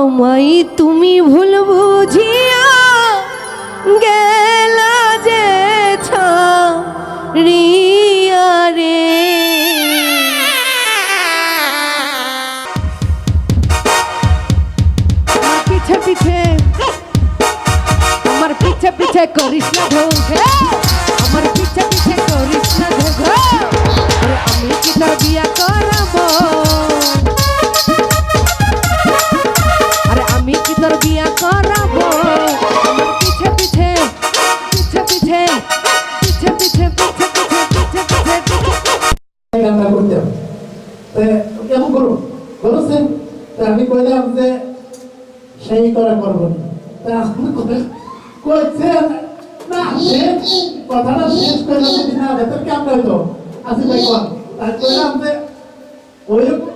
আমায় তুমি ভুল বুঝিয়া গেলা যে ছাড়িয়া রে। পিছে পিছে আমার পিছে পিছে করিস না ধোঁকা, আমার পিছে পিছে করিস না ধোঁকা, আমি কি তোর বিয়া করাবো, আরে আমি কি তোর বিয়া করাবো, আমার পিছে পিছে পিছে পিছে পিছে পিছে পিছে পিছে পিছে পিছে কান্না করতাম। কেমন করো করেছেন? আমি কইলাম যে সেই করা করবো না, কইছেন না কথাটা শেষ করে যদি না ভেতর কেমন হইতো আসি ভাই কন, তাই কইলাম যে ওইরকম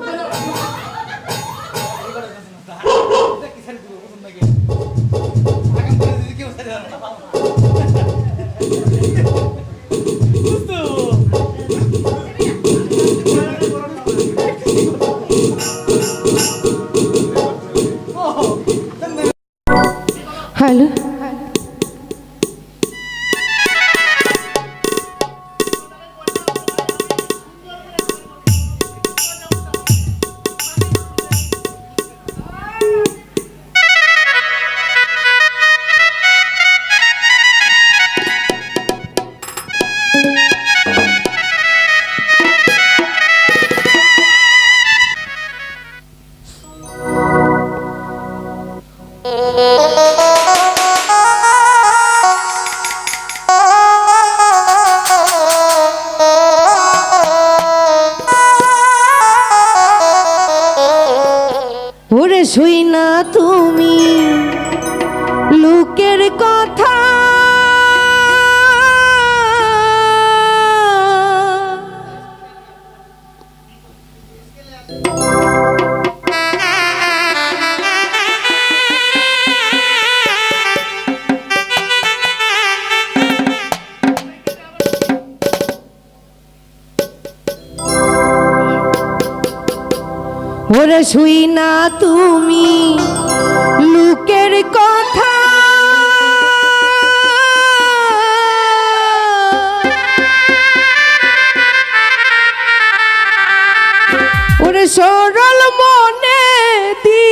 হ্যালো ওরে শুই না তুমি লোকের কথা, ওরে শুই না তুমি লোকের কথা, ওরে সরল মনে দি